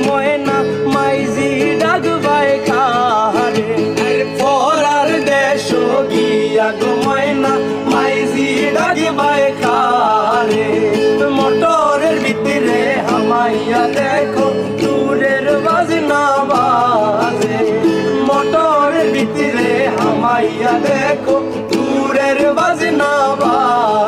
ময়না মাইজি ডাকবায় কারে পরার দেশ গিয়া গো ময়না মাইজি ডাকবায় কারে মোটরের ভিতরে হামাইয়া দেখো দূরের বাজনা বাজে মোটরের ভিতরে হামাইয়া দেখো দূরের বাজনা বাজে